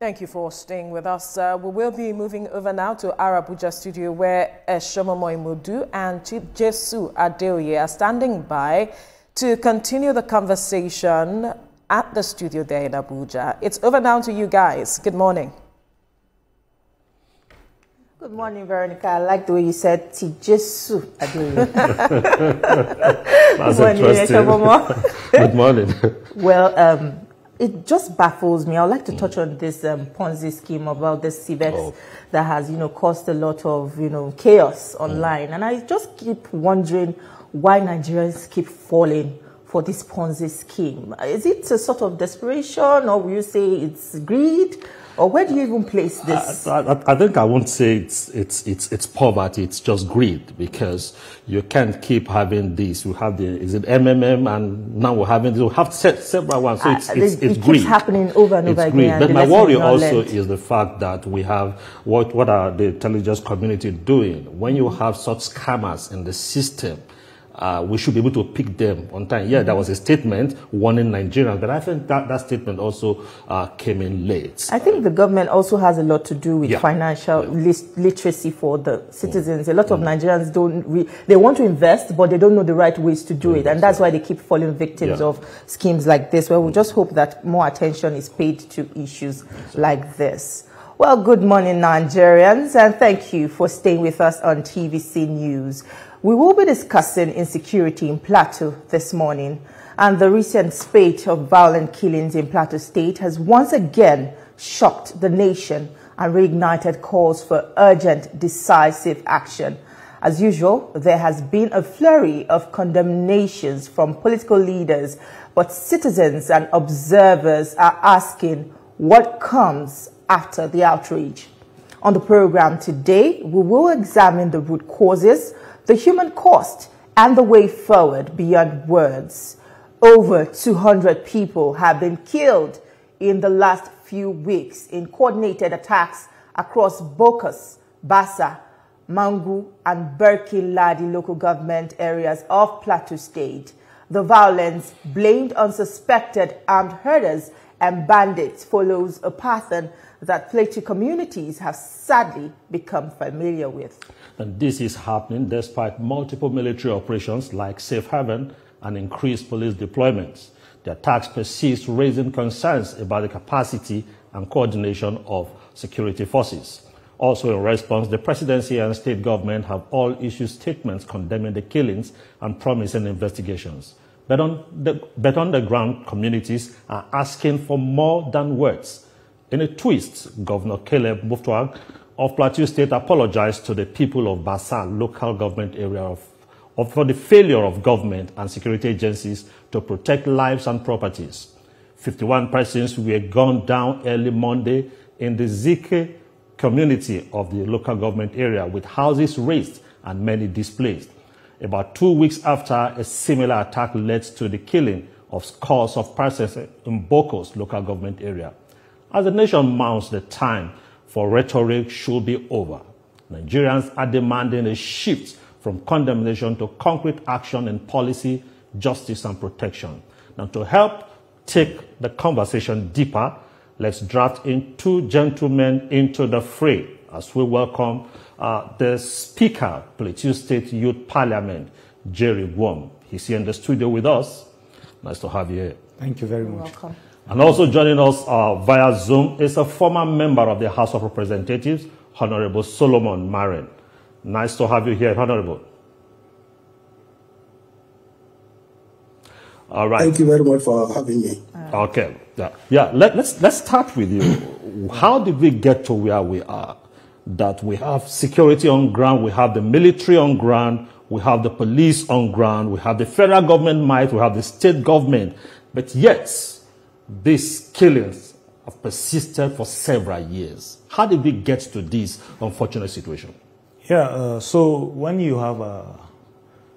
Thank you for staying with us. We will be moving over now to our Abuja studio where Shomomo Imudu and Jesu Adeoye are standing by to continue the conversation at the studio there in Abuja. It's over now to you guys. Good morning. Good morning, Veronica. I like the way you said Jesu Adeoye. That's interesting. Good morning. Well, it just baffles me. I would like to touch on this Ponzi scheme about the CVEX that has, caused a lot of, chaos online. And I just keep wondering why Nigerians keep falling for this Ponzi scheme. Is it a sort of desperation, or will you say it's greed? Or where do you even place this? I think I won't say it's poverty. It's just greed, because you can't keep having this. We have is it MMM, and now we're having this. We have several ones. So it's greed. It keeps happening over and over again. But my worry also is the fact that we have what are the intelligence community doing? When you have such scammers in the system, we should be able to pick them on time. Yeah, there was a statement warning Nigerians, but I think that statement also came in late. I think the government also has a lot to do with financial literacy for the citizens. A lot of Nigerians they want to invest, but they don't know the right ways to do it. And that's why they keep falling victims of schemes like this. Well, we just hope that more attention is paid to issues like this. Well, good morning, Nigerians, and thank you for staying with us on TVC News. We will be discussing insecurity in Plateau this morning, and the recent spate of violent killings in Plateau State has once again shocked the nation and reignited calls for urgent, decisive action. As usual, there has been a flurry of condemnations from political leaders, but citizens and observers are asking what comes after the outrage. On the program today, we will examine the root causes, the human cost, and the way forward beyond words. Over 200 people have been killed in the last few weeks in coordinated attacks across Bokas, Bassa, Mangu, and Berkin-Ladi local government areas of Plateau State. The violence, blamed on suspected armed herders and bandits, follows a pattern that Plateau communities have sadly become familiar with. And this is happening despite multiple military operations like Safe Haven and increased police deployments. The attacks persist, raising concerns about the capacity and coordination of security forces. Also in response, the presidency and state government have all issued statements condemning the killings and promising investigations. But on the ground, communities are asking for more than words. In a twist, Governor Caleb Mutfwang of Plateau State apologized to the people of Bassa local government area for the failure of government and security agencies to protect lives and properties. 51 persons were gunned down early Monday in the Zike community of the local government area, with houses razed and many displaced. About 2 weeks after, a similar attack led to the killing of scores of persons in Bokos local government area. As the nation mounts, the time for rhetoric should be over. Nigerians are demanding a shift from condemnation to concrete action in policy, justice, and protection. Now, to help take the conversation deeper, let's draft in two gentlemen into the fray as we welcome the Speaker, Plateau State Youth Parliament, Jerry Gwom. He's here in the studio with us. Nice to have you here. Thank you very much. Welcome. And also joining us via Zoom is a former member of the House of Representatives, Honorable Solomon Marin. Nice to have you here, Honorable. All right. Thank you very much for having me. Okay. Yeah. Let's start with you. How did we get to where we are? That we have security on ground, we have the military on ground, we have the police on ground, we have the federal government might, we have the state government, but yet these killings have persisted for several years. How did we get to this unfortunate situation? Yeah, so when you have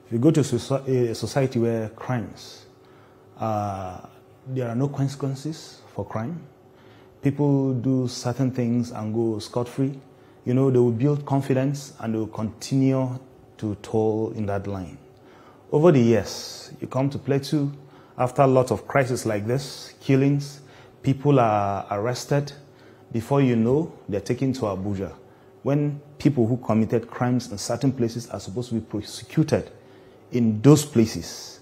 if you go to a society where crimes, there are no consequences for crime. People do certain things and go scot-free. They will build confidence and they will continue to toil in that line. Over the years, you come to Plateau, after a lot of crises like this, killings, people are arrested, Before you know, they're taken to Abuja. When people who committed crimes in certain places are supposed to be prosecuted in those places,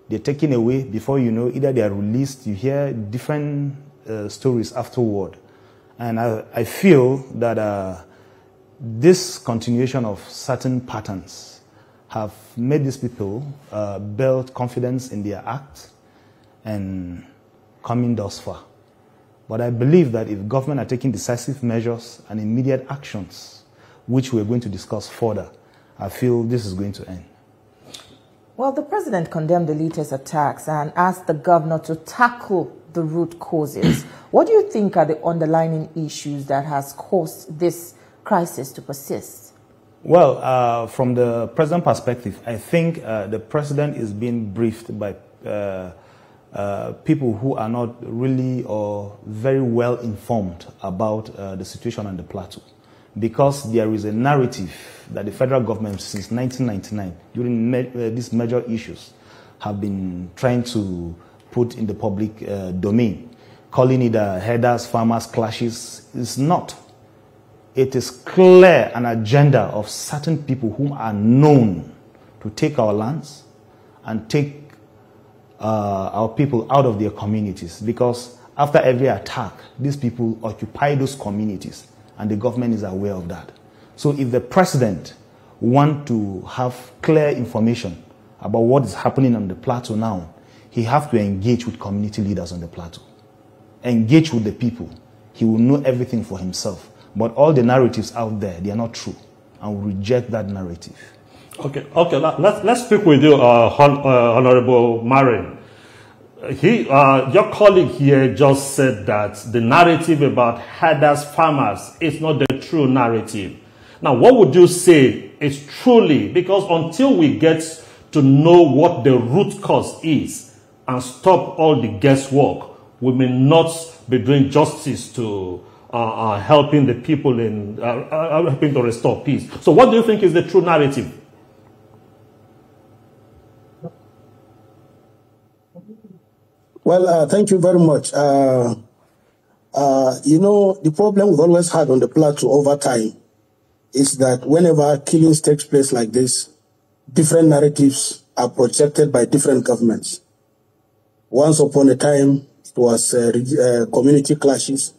they're taken away. Before you know, either they are released, you hear different stories afterward. And I feel that this continuation of certain patterns have made these people build confidence in their act and coming thus far. But I believe that if government are taking decisive measures and immediate actions, which we're going to discuss further, I feel this is going to end. Well, the president condemned the latest attacks and asked the governor to tackle the root causes. What do you think are the underlying issues that has caused this crisis to persist? Well, from the president perspective, I think the president is being briefed by people who are not really or very well informed about the situation on the Plateau. Because there is a narrative that the federal government since 1999, during these major issues, have been trying to put in the public domain, calling it herders, farmers clashes. It's not. It is clear an agenda of certain people whom are known to take our lands and take our people out of their communities. Because after every attack, these people occupy those communities, and the government is aware of that. So if the president wants to have clear information about what is happening on the Plateau now, he has to engage with community leaders on the Plateau. Engage with the people. He will know everything for himself. But all the narratives out there, they are not true. And we reject that narrative. Okay. Let's speak with you, Honorable Marin. Your colleague here just said that the narrative about herders, farmers is not the true narrative. Now, what would you say is truly, because until we get to know what the root cause is and stop all the guesswork, we may not be doing justice to helping the people in helping to restore peace. So what do you think is the true narrative? Well, thank you very much. You know, the problem we've always had on the Plateau over time is that whenever killings takes place like this, different narratives are projected by different governments. Once upon a time, it was community clashes.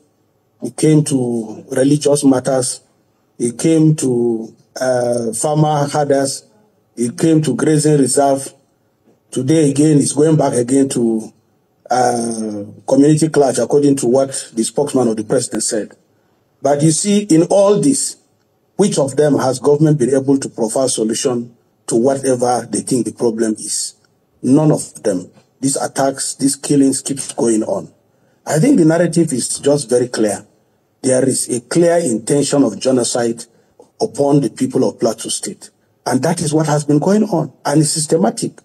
It came to religious matters. It came to farmer herders. It came to grazing reserve. Today, again, it's going back again to community clash, according to what the spokesman of the president said. But you see, in all this, which of them has government been able to provide solution to whatever they think the problem is? None of them. These attacks, these killings keeps going on. I think the narrative is just very clear. There is a clear intention of genocide upon the people of Plateau State. And that is what has been going on. And it's systematic.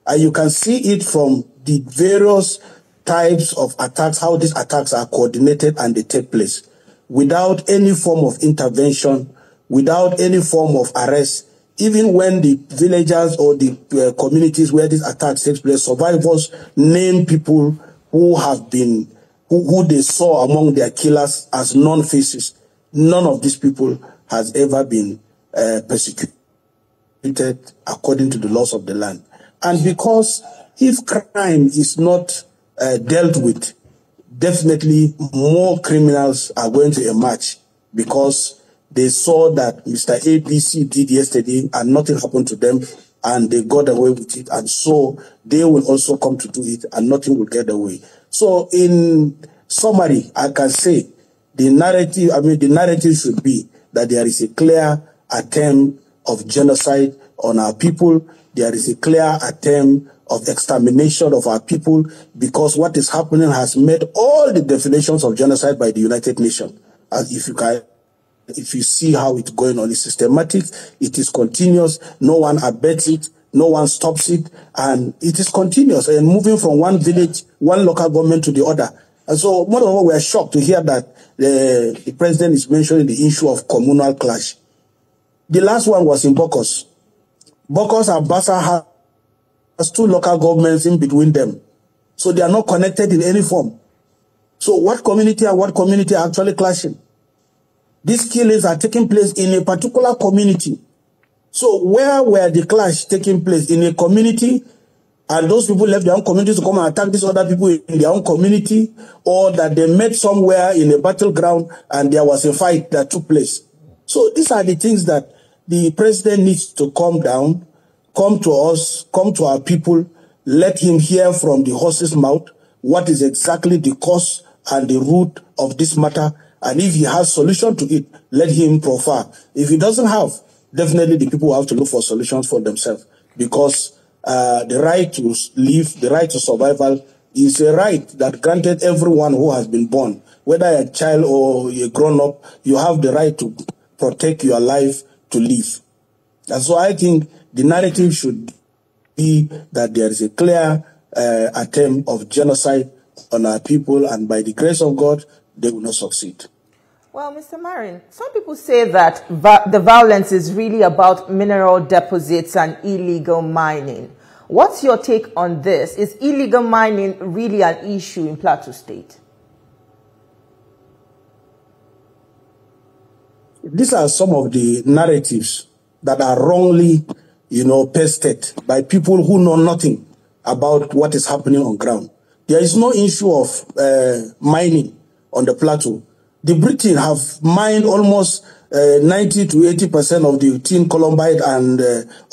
And you can see it from the various types of attacks, how these attacks are coordinated and they take place. Without any form of intervention, without any form of arrest, even when the villagers or the communities where these attacks take place, survivors name people who have been, who they saw among their killers as non-faces. None of these people has ever been persecuted according to the laws of the land. And because if crime is not dealt with, definitely more criminals are going to emerge, because they saw that Mr. ABC did yesterday and nothing happened to them and they got away with it, and so they will also come to do it and nothing will get away. So in summary, I can say the narrative should be that there is a clear attempt of genocide on our people. There is a clear attempt of extermination of our people, because what is happening has met all the definitions of genocide by the United Nations. As if you see how it's going on, it's systematic, it is continuous, no one abets it, no one stops it, and it is continuous and moving from one village, one local government to the other. And so, more than all, we are shocked to hear that the president is mentioning the issue of communal clash. The last one was in Bokos. Bokos and Bassa has two local governments in between them. So they are not connected in any form. So what community and what community are actually clashing? These killings are taking place in a particular community. So where were the clash taking place? In a community, and those people left their own community to come and attack these other people in their own community, or that they met somewhere in a battleground and there was a fight that took place. So these are the things that the president needs to calm down, come to us, come to our people, let him hear from the horse's mouth what is exactly the cause and the root of this matter. And if he has solution to it, let him proffer. If he doesn't have, definitely the people have to look for solutions for themselves, because the right to live, the right to survival is a right that granted everyone who has been born, whether a child or a grown-up. You have the right to protect your life to live. And so I think the narrative should be that there is a clear attempt of genocide on our people, and by the grace of God, they will not succeed. Well, Mr. Marin, some people say that the violence is really about mineral deposits and illegal mining. What's your take on this? Is illegal mining really an issue in Plateau State? These are some of the narratives that are wrongly, pasted by people who know nothing about what is happening on ground. There is no issue of mining on the plateau. The British have mined almost 90 to 80% of the tin, columbite, and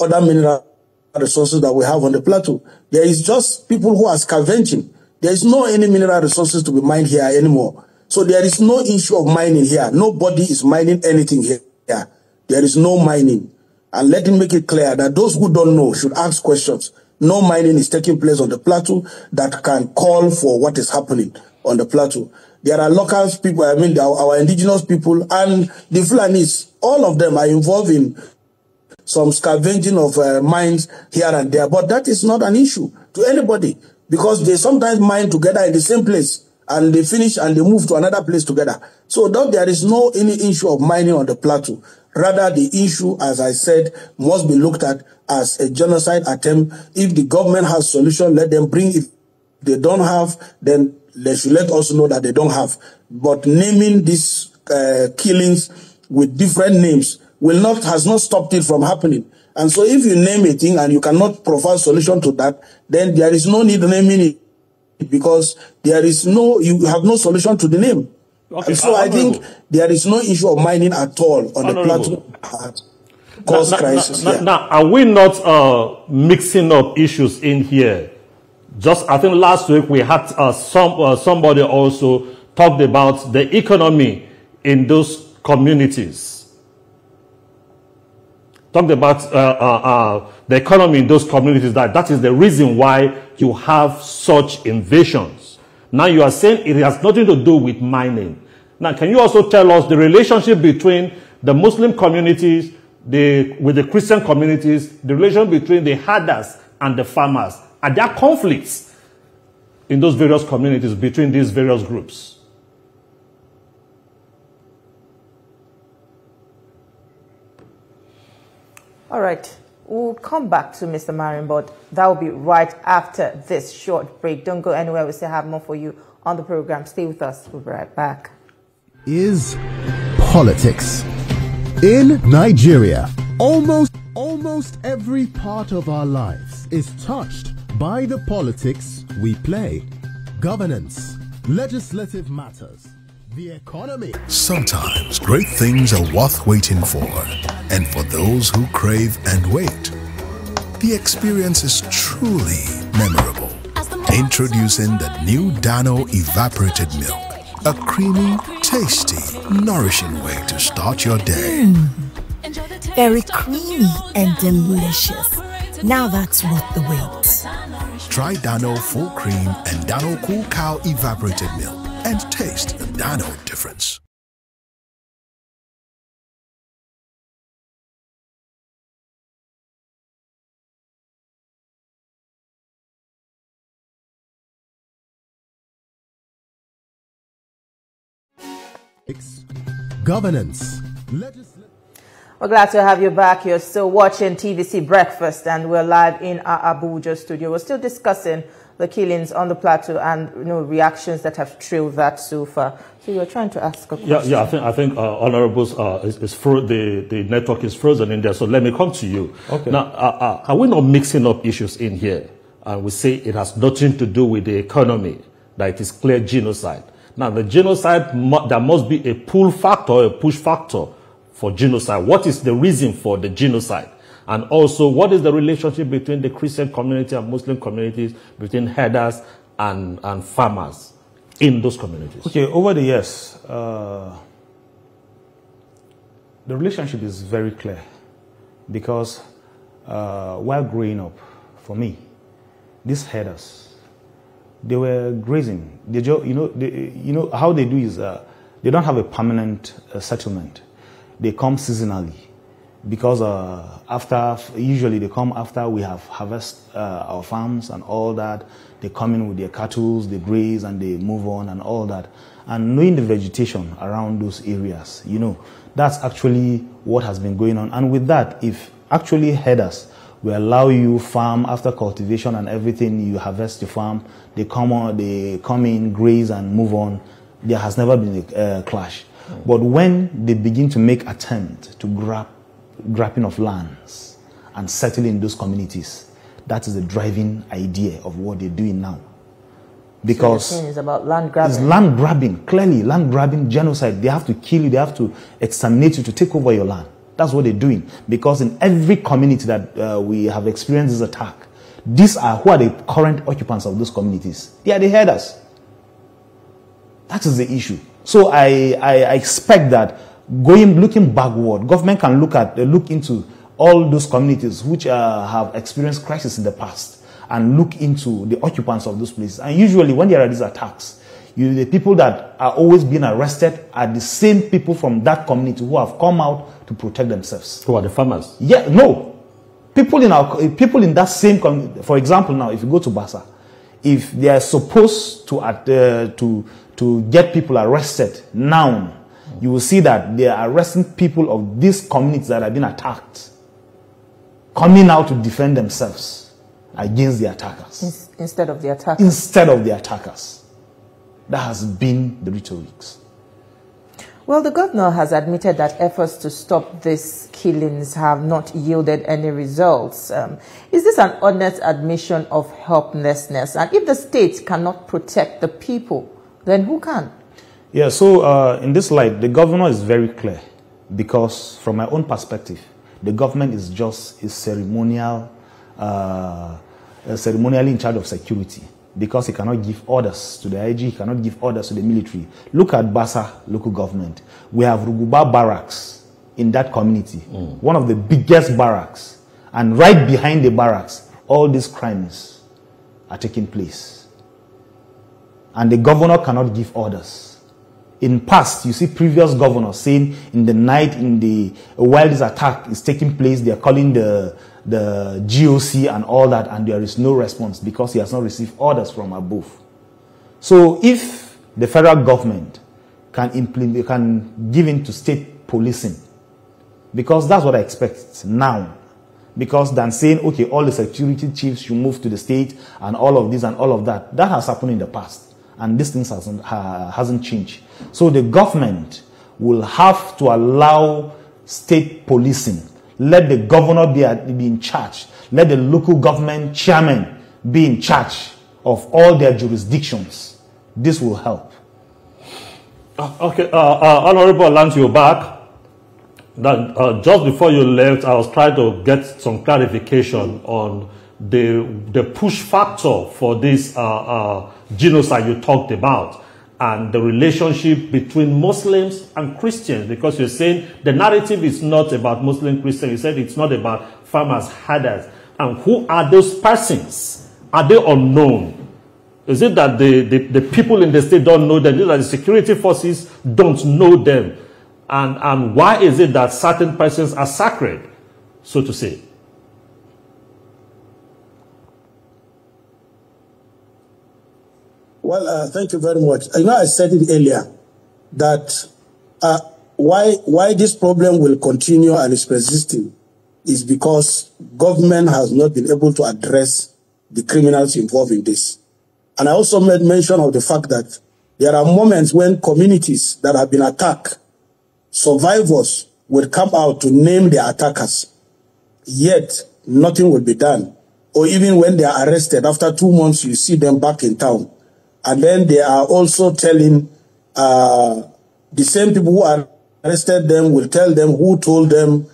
other mineral resources that we have on the plateau. There is just people who are scavenging. There is no any mineral resources to be mined here anymore. So there is no issue of mining here. Nobody is mining anything here. There is no mining. And let me make it clear that those who don't know should ask questions. No mining is taking place on the plateau that can call for what is happening on the plateau. There are local people, our indigenous people, and the Fulanis. All of them are involved in some scavenging of mines here and there. But that is not an issue to anybody, because they sometimes mine together in the same place, and they finish and they move to another place together. So there is no any issue of mining on the plateau. Rather, the issue, as I said, must be looked at as a genocide attempt. If the government has solution, let them bring it. If they don't have, then they should let us know that they don't have. But naming these killings with different names has not stopped it from happening. And so if you name a thing and you cannot provide solution to that, then there is no need naming it, because you have no solution to the name. Okay, so I think there is no issue of mining at all on the plateau. Cause crisis. Now, are we not mixing up issues in here? I think last week we had somebody also talked about the economy in those communities. Talked about the economy in those communities, that is the reason why you have such invasions. Now you are saying it has nothing to do with mining. Now, can you also tell us the relationship between the Muslim communities with the Christian communities, the relation between the herders and the farmers? Are there conflicts in those various communities between these various groups? All right. We'll come back to Mr. Marin, but that will be right after this short break. Don't go anywhere. We still have more for you on the program. Stay with us. We'll be right back. Is politics. In Nigeria, almost every part of our lives is touched by the politics we play. Governance, legislative matters, the economy. Sometimes great things are worth waiting for, and for those who crave and wait, the experience is truly memorable. Introducing the new Dano evaporated milk, a creamy, tasty, nourishing way to start your day. Very creamy and delicious. Now that's worth the wait. Try Dano Full Cream and Dano Cool Cow evaporated milk and taste the Dano difference. Governance. We're glad to have you back. You're still watching TVC Breakfast, and we're live in our Abuja studio. We're still discussing the killings on the plateau and reactions that have trailed that so far. So you're trying to ask a question. Yeah. I think Honorables, the network is frozen in there. So let me come to you. Okay. Now, are we not mixing up issues in here? We say it has nothing to do with the economy, that it is clear genocide. Now, the genocide, there must be a pull factor, a push factor for genocide. What is the reason for the genocide? And also, what is the relationship between the Christian community and Muslim communities, between herders and farmers in those communities? Okay, over the years, the relationship is very clear because while growing up, for me, these herders, they were grazing. They, how they do is they don't have a settlement. They come seasonally because usually they come after we have harvest our farms and all that. They come in with their cattle, they graze and they move on and all that. And knowing the vegetation around those areas, that's actually what has been going on. And with that, if actually herders will allow you farm after cultivation and everything, you harvest the farm, they come in, graze and move on, there has never been a clash. But when they begin to make attempt to grabbing of lands and settle in those communities, that is the driving idea of what they're doing now. Because so it's about land grabbing. It's land grabbing, clearly land grabbing, genocide. They have to kill you, they have to exterminate you to take over your land. That's what they're doing. Because in every community that we have experienced this attack, who are the current occupants of those communities? They are the herders. That is the issue. So I expect that looking backward, government can look into all those communities which have experienced crisis in the past and look into the occupants of those places. And usually when there are these attacks, the people that are always being arrested are the same people from that community who have come out to protect themselves. Who are the farmers? Yeah, no. People in that same community. For example, now if you go to Bassa, if they are supposed to get people arrested now, you will see that they are arresting people of these communities that have been attacked, coming out to defend themselves against the attackers. Instead of the attackers. Instead of the attackers. That has been the rhetorics. Well, the governor has admitted that efforts to stop these killings have not yielded any results. Is this an honest admission of helplessness? And if the state cannot protect the people, then who can? Yeah, so in this light, the governor is very clear because from my own perspective, the government is just a ceremonially in charge of security because he cannot give orders to the IG, he cannot give orders to the military. Look at Bassa local government. We have Ruguba barracks in that community, one of the biggest barracks. And right behind the barracks, all these crimes are taking place. And the governor cannot give orders. In past, you see previous governors saying in the night, while this attack is taking place, they are calling the GOC and all that, and there is no response because he has not received orders from above. So if the federal government can give in to state policing, because that's what I expect now, because than saying, okay, all the security chiefs should move to the state and all of this and all of that, that has happened in the past. And these things hasn't changed. So the government will have to allow state policing. Let the governor be in charge. Let the local government chairman be in charge of all their jurisdictions. This will help. Okay, Honorable, I'll land you back. That, just before you left, I was trying to get some clarification on the push factor for this genocide you talked about and the relationship between Muslims and Christians, because you're saying the narrative is not about Muslim Christians. You said it's not about farmers, herders. And who are those persons? Are they unknown? Is it that the people in the state don't know them? Is it that the security forces don't know them? And why is it that certain persons are sacred, so to say? Well, thank you very much. I said it earlier that why this problem will continue and is persisting is because government has not been able to address the criminals involved in this. And I also made mention of the fact that there are moments when communities that have been attacked, survivors will come out to name their attackers, yet nothing will be done. Or even when they are arrested, after 2 months, you see them back in town. And then they are also telling the same people who arrested them will tell them who told them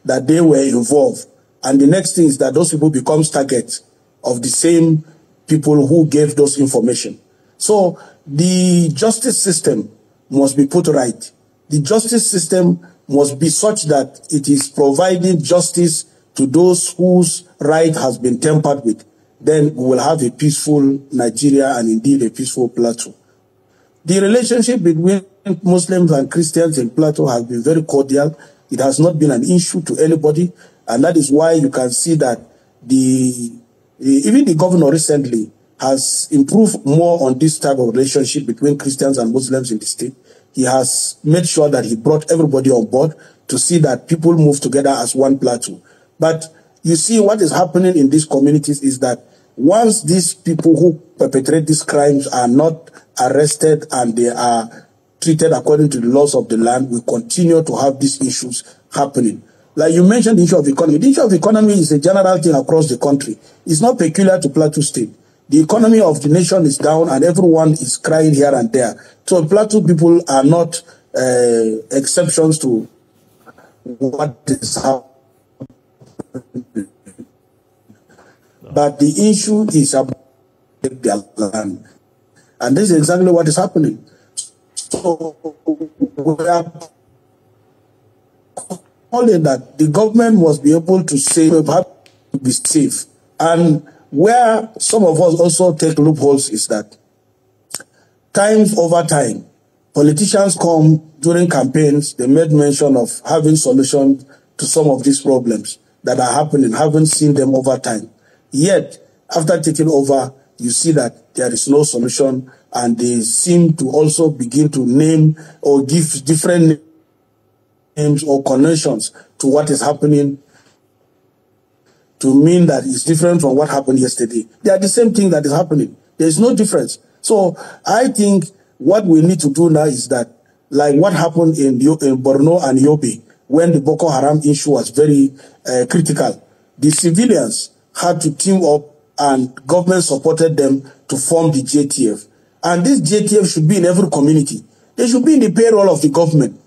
that they were involved. And the next thing is that those people become targets of the same people who gave those information. So the justice system must be put right. The justice system must be such that it is providing justice to those whose right has been tampered with. Then we will have a peaceful Nigeria and indeed a peaceful Plateau. The relationship between Muslims and Christians in Plateau has been very cordial. It has not been an issue to anybody, and that is why you can see that even the governor recently has improved more on this type of relationship between Christians and Muslims in the state. He has made sure that he brought everybody on board to see that people move together as one Plateau. But you see what is happening in these communities is that once these people who perpetrate these crimes are not arrested and they are treated according to the laws of the land, we continue to have these issues happening. Like you mentioned the issue of economy. The issue of economy is a general thing across the country. It's not peculiar to Plateau State. The economy of the nation is down and everyone is crying here and there. So Plateau people are not exceptions to what is happening. But the issue is about their land. And this is exactly what is happening. So we are calling that the government must be able to say, we have to be safe. And where some of us also take loopholes is that times over time, politicians come during campaigns, they made mention of having solutions to some of these problems that are happening, haven't seen them over time. Yet, after taking over, you see that there is no solution, and they seem to also begin to name or give different names or connotations to what is happening to mean that it's different from what happened yesterday. They are the same thing that is happening. There is no difference. So I think what we need to do now is that, like what happened in Borno and Yobe, when the Boko Haram issue was very critical, the civilians had to team up and government supported them to form the JTF. And this JTF should be in every community. They should be in the payroll of the government.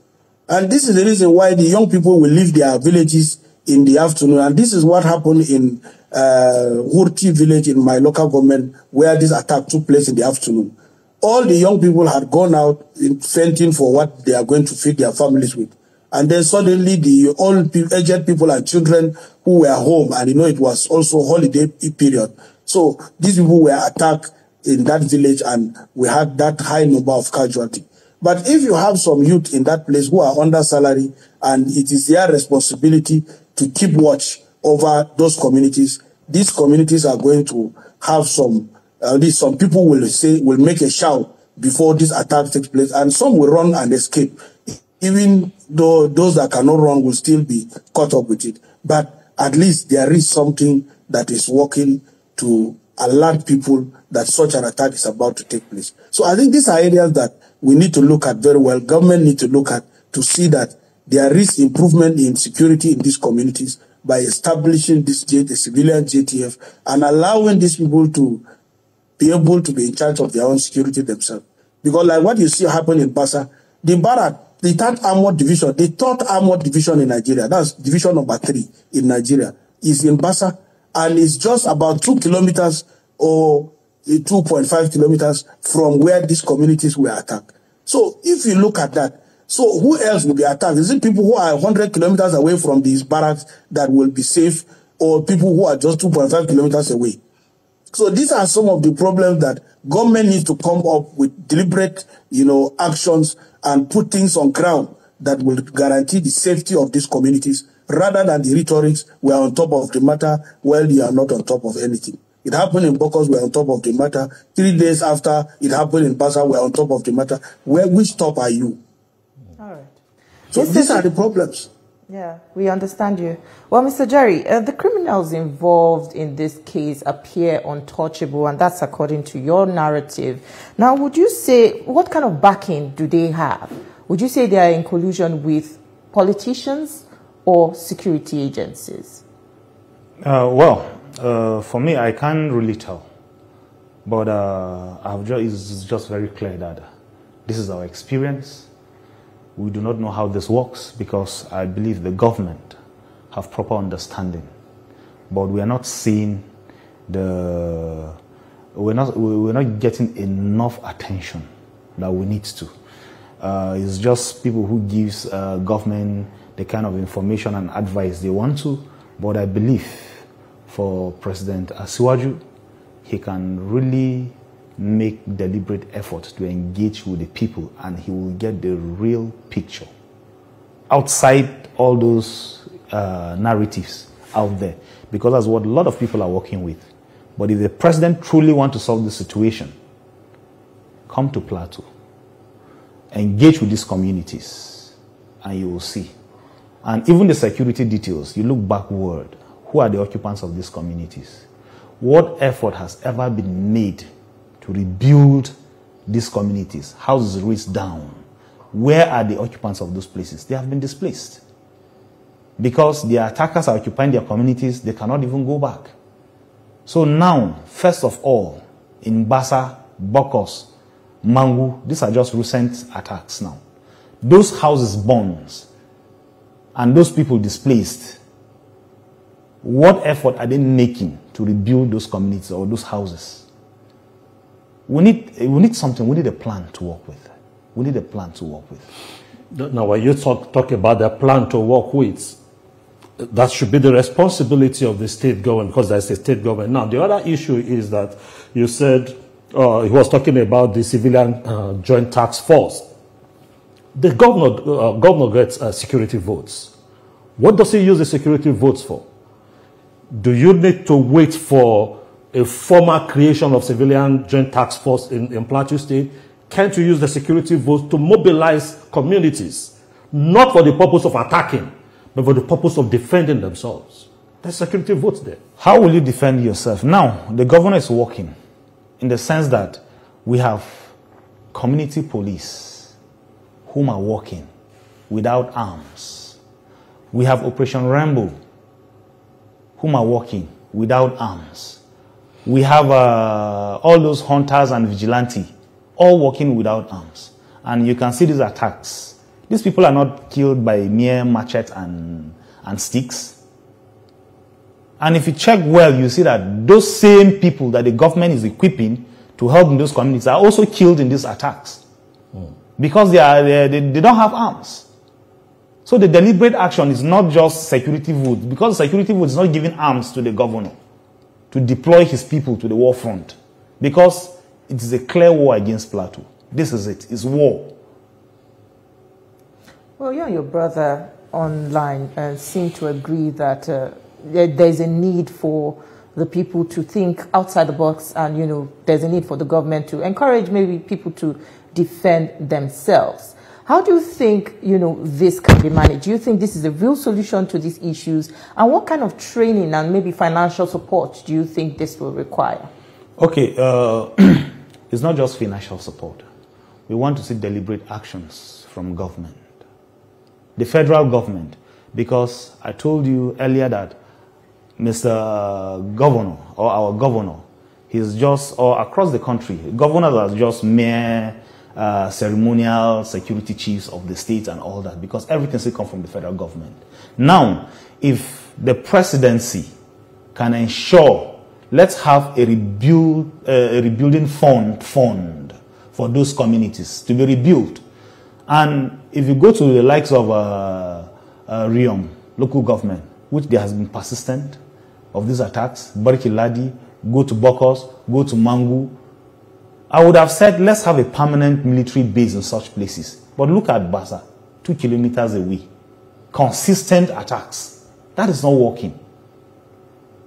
And this is the reason why the young people will leave their villages in the afternoon. And this is what happened in Hurti village in my local government, where this attack took place in the afternoon. All the young people had gone out fainting for what they are going to feed their families with. And then suddenly the old aged people and children who were home, and it was also holiday period. So these people were attacked in that village, and we had that high number of casualties. But if you have some youth in that place who are under salary, and it is their responsibility to keep watch over those communities, these communities are going to have some people will make a shout before this attack takes place, and some will run and escape. Even though those that cannot run will still be caught up with it. But at least there is something that is working to alert people that such an attack is about to take place. So I think these are areas that we need to look at very well. Government need to look at to see that there is improvement in security in these communities by establishing the civilian JTF and allowing these people to be able to be in charge of their own security themselves. Because like what you see happen in Bassa, the Barak, the 3rd Armored Division, the 3rd Armored Division in Nigeria, that's Division number 3 in Nigeria, is in Bassa, and it's just about 2 kilometers or 2.5 kilometers from where these communities were attacked. So if you look at that, so who else will be attacked? Is it people who are 100 kilometers away from these barracks that will be safe, or people who are just 2.5 kilometers away? So these are some of the problems that government needs to come up with deliberate, actions and put things on ground that will guarantee the safety of these communities, rather than the rhetorics, we are on top of the matter, while you are not on top of anything. It happened in Bokos, we are on top of the matter. 3 days after it happened in Bassa, we are on top of the matter. Which top are you? All right. So these are the problems. Yeah, we understand you. Well, Mr. Jerry, the criminal criminals involved in this case appear untouchable, and that's according to your narrative. Now, would you say, what kind of backing do they have? Would you say they are in collusion with politicians or security agencies? For me, I can't really tell. But it's just very clear that this is our experience. We do not know how this works because I believe the government have proper understanding. But we are not seeing we're not getting enough attention that we need to. It's just people who gives government the kind of information and advice they want to. But I believe for President Asiwaju, he can really make deliberate effort to engage with the people, and he will get the real picture outside all those narratives out there, because that's what a lot of people are working with. But if the president truly wants to solve the situation, come to Plateau, engage with these communities, and you will see. And even the security details, you look backward, who are the occupants of these communities? What effort has ever been made to rebuild these communities? Houses raised down. Where are the occupants of those places? They have been displaced. Because the attackers are occupying their communities, they cannot even go back. So now, first of all, in Bassa, Bokos, Mangu, these are just recent attacks now. Those houses burned and those people displaced. What effort are they making to rebuild those communities or those houses? We need something. We need a plan to work with. We need a plan to work with. Now, when you talk about the plan to work with, that should be the responsibility of the state government, because there's a state government. Now, the other issue is that you said, he was talking about the civilian joint task force. The governor gets security votes. What does he use the security votes for? Do you need to wait for a formal creation of civilian joint task force in Plateau State? Can't you use the security votes to mobilize communities, not for the purpose of attacking, but for the purpose of defending themselves? There's security votes there. How will you defend yourself? Now, the governor is working in the sense that we have community police whom are working without arms. We have Operation Rainbow whom are working without arms. We have all those hunters and vigilantes all working without arms. And you can see these attacks. These people are not killed by mere machete and sticks. And if you check well, you see that those same people that the government is equipping to help in those communities are also killed in these attacks. Because they don't have arms. So the deliberate action is not just security vote, because security vote is not giving arms to the governor to deploy his people to the war front, because it is a clear war against Plateau. This is it. It's war. Well, you and your brother online seem to agree that there's a need for the people to think outside the box, and, there's a need for the government to encourage maybe people to defend themselves. How do you think, this can be managed? Do you think this is a real solution to these issues? And what kind of training and maybe financial support do you think this will require? Okay, it's not just financial support. We want to see deliberate actions from government. The federal government, because I told you earlier that Mr. Governor, or our governor, he's just, or across the country, governors are just mere ceremonial security chiefs of the states and all that, because everything still comes from the federal government. Now, if the presidency can ensure, let's have a rebuilding fund for those communities to be rebuilt. And if you go to the likes of Riom, local government, which there has been persistent of these attacks, Barikiladi, go to Bokos, go to Mangu, I would have said, let's have a permanent military base in such places. But look at Bassa, 2 kilometers away. Consistent attacks. That is not working.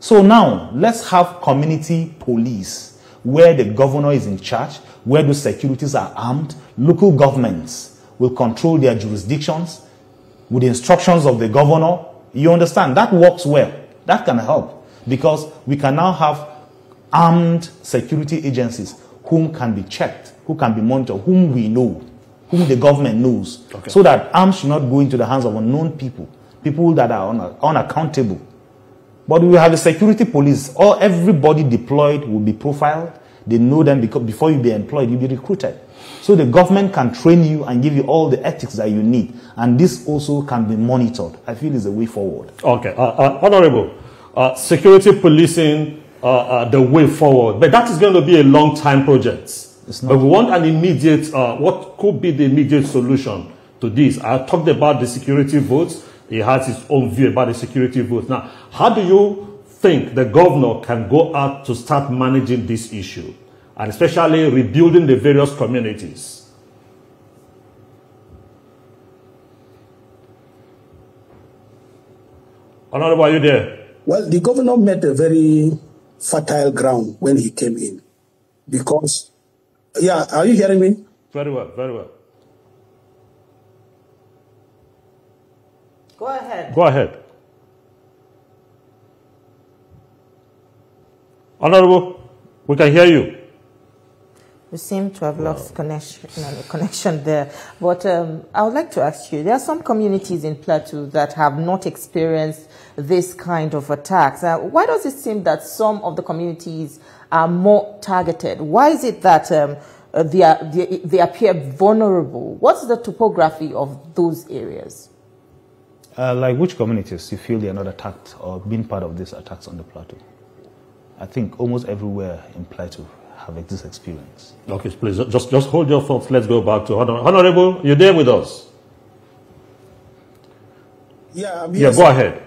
So now, let's have community police where the governor is in charge, where those securities are armed. Local governments will control their jurisdictions with the instructions of the governor. You understand? That works well. That can help, because we can now have armed security agencies whom can be checked, who can be monitored, whom we know, whom the government knows, so that arms should not go into the hands of unknown people, people that are unaccountable. But we have a security police. Everybody deployed will be profiled. They know them, because before you be employed, you'll be recruited. So the government can train you and give you all the ethics that you need. And this also can be monitored. I feel is a way forward. Okay. Honorable, security policing, the way forward. But that is going to be a long-time project. But we want an immediate, what could be the immediate solution to this? I talked about the security votes. He has his own view about the security votes. Now, how do you think the governor can go out to start managing this issue, and especially rebuilding the various communities? Honorable, are you there? Well, the governor met a very fertile ground when he came in, because, yeah, are you hearing me? Very well, very well. Go ahead. Go ahead. Honorable, we can hear you. We seem to have lost connection there. But I would like to ask you, there are some communities in Plateau that have not experienced this kind of attacks. Why does it seem that some of the communities are more targeted? Why is it that they appear vulnerable? What's the topography of those areas? Like which communities you feel they are not attacked or been part of these attacks on the Plateau? I think almost everywhere in Plateau have this experience. Okay, please, just hold your thoughts. Let's go back to Honorable. You're there with us? Yeah, go ahead.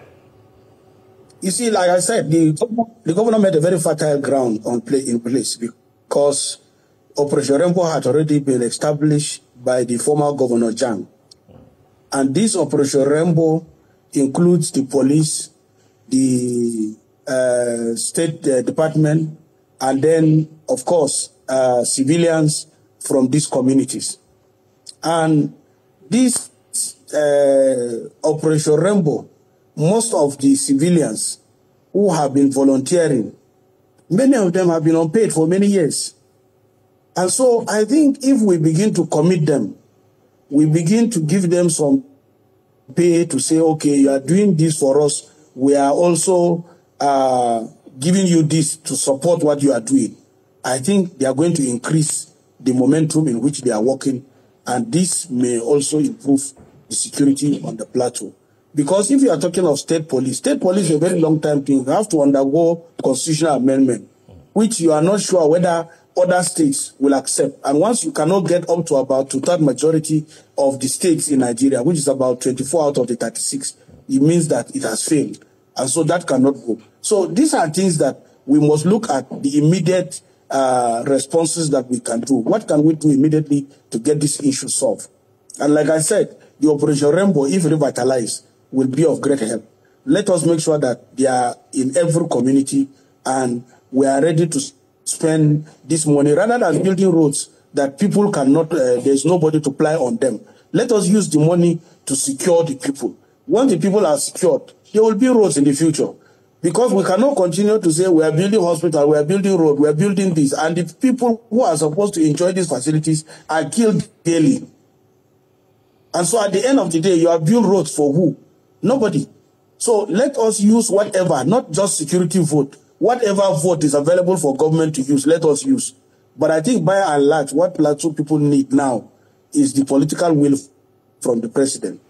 You see, like I said, the governor made a very fertile ground in place, because Operation Rainbow had already been established by the former Governor Jang. And this Operation Rainbow includes the police, the State Department, and then, of course, civilians from these communities. And this Operation Rainbow, most of the civilians who have been volunteering, many of them have been unpaid for many years. And so I think if we begin to commit them, we begin to give them some pay to say, okay, you are doing this for us. We are also giving you this to support what you are doing. I think they are going to increase the momentum in which they are working, and this may also improve the security on the Plateau. Because if you are talking of state police is a very long time thing. You have to undergo constitutional amendment, which you are not sure whether other states will accept. And once you cannot get up to about 2/3 majority of the states in Nigeria, which is about 24 out of the 36, it means that it has failed. And so that cannot go. So these are things that we must look at, the immediate responses that we can do. What can we do immediately to get this issue solved? And like I said, the Operation Rainbow, if revitalized, will be of great help. Let us make sure that they are in every community, and we are ready to spend this money rather than building roads that people cannot, there's nobody to ply on them. Let us use the money to secure the people. Once the people are secured, there will be roads in the future. Because we cannot continue to say we are building hospital, we are building road, we are building this, and the people who are supposed to enjoy these facilities are killed daily. And so at the end of the day, you have built roads for who? Nobody. So let us use whatever, not just security vote. Whatever vote is available for government to use, let us use. But I think by and large, what Plateau people need now is the political will from the president.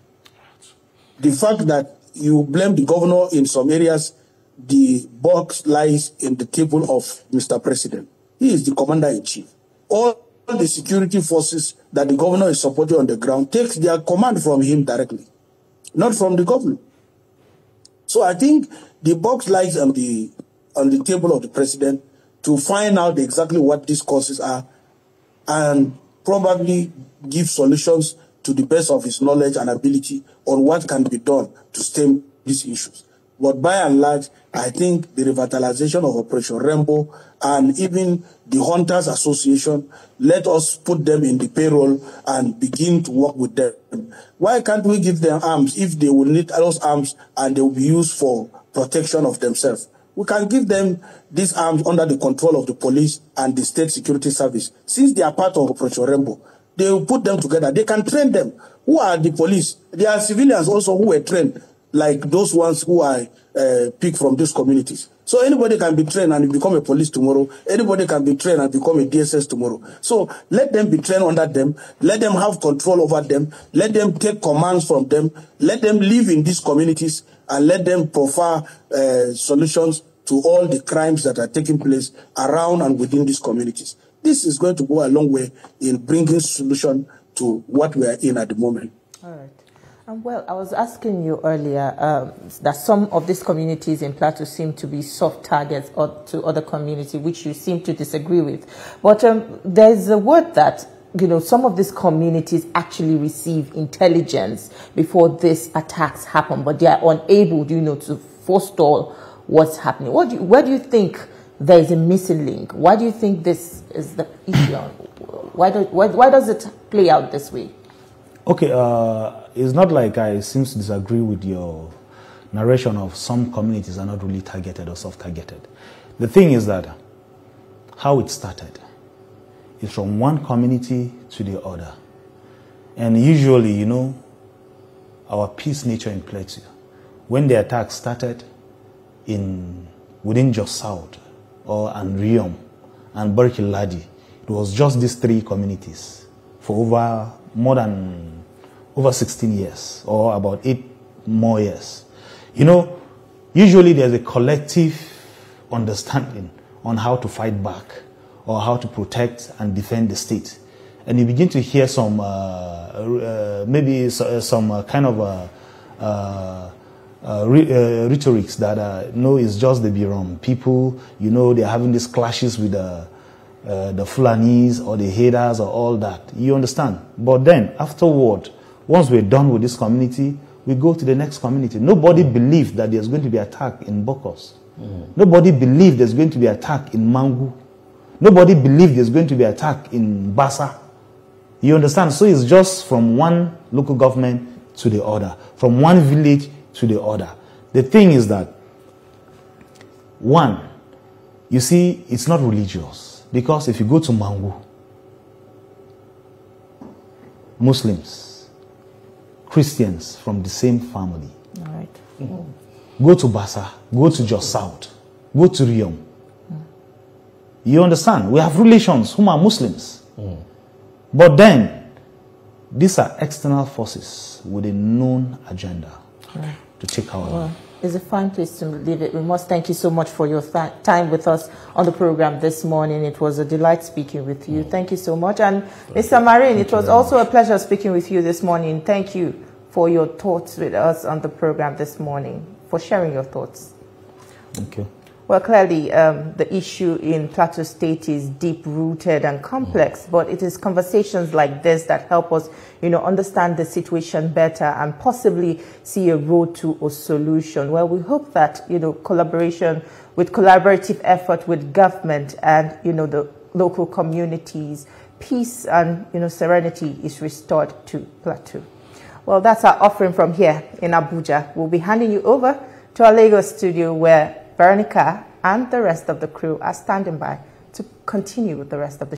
The fact that you blame the governor in some areas, the box lies in the table of Mr. President. He is the commander-in-chief. All the security forces that the governor is supporting on the ground takes their command from him directly, not from the governor. So I think the box lies on the table of the president to find out exactly what these causes are and probably give solutions to the best of his knowledge and ability on what can be done to stem these issues. But by and large, I think the revitalization of Operation Rainbow and even the Hunters Association, let us put them in the payroll and begin to work with them. Why can't we give them arms if they will need those arms and they will be used for protection of themselves. We can give them these arms under the control of the police and the state security service. Since they are part of Operation Rainbow, they will put them together. They can train them. Who are the police? There are civilians also who were trained, like those ones who are picked from these communities. So anybody can be trained and become a police tomorrow. Anybody can be trained and become a DSS tomorrow. So let them be trained under them. Let them have control over them. Let them take commands from them. Let them live in these communities and let them provide solutions to all the crimes that are taking place around and within these communities. This is going to go a long way in bringing solution to what we are in at the moment. All right. Well, I was asking you earlier that some of these communities in Plateau seem to be soft targets to other communities, which you seem to disagree with. But there's a word that, you know, some of these communities actually receive intelligence before these attacks happen, but they are unable, you know, to forestall what's happening. Where do you think there is a missing link? Why do you think this is the issue? Why does it play out this way? Okay, it's not like I seem to disagree with your narration of some communities are not really targeted or soft-targeted. The thing is that how it started is from one community to the other. And usually, you know, our peace nature in Plateau, when the attack started within Jos South and Riom and Barkiladi, it was just these three communities for over 16 years, or about 8 more years. You know, usually there's a collective understanding on how to fight back or how to protect and defend the state. And you begin to hear some, maybe some kind of rhetorics that, no, it's just the Birom. People, you know, they're having these clashes with the Fulanis or the haters or all that. You understand? But then, afterward, once we're done with this community, we go to the next community. Nobody believed that there's going to be attack in Bokos. Nobody believed there's going to be attack in Mangu. Nobody believed there's going to be attack in Bassa. You understand? So it's just from one local government to the other, from one village to the other. The thing is that, one, you see, it's not religious. Because if you go to Mangu, Muslims, Christians from the same family. All right. Go to Bassa, go to Jos South, go to Riom. You understand? We have relations whom are Muslims. But then, these are external forces with a known agenda to take our land. It's a fine place to leave it. We must thank you so much for your time with us on the program this morning. It was a delight speaking with you. Thank you so much. And Mr. Marin, it was also a pleasure speaking with you this morning. Thank you for your thoughts with us on the program this morning, for sharing your thoughts. Thank you. Well, clearly, the issue in Plateau State is deep-rooted and complex, but it is conversations like this that help us, you know, understand the situation better and possibly see a road to a solution. Well, we hope that, you know, collaborative effort with government and, you know, the local communities, peace and, you know, serenity is restored to Plateau. Well, that's our offering from here in Abuja. We'll be handing you over to our Lagos studio where Veronica and the rest of the crew are standing by to continue with the rest of the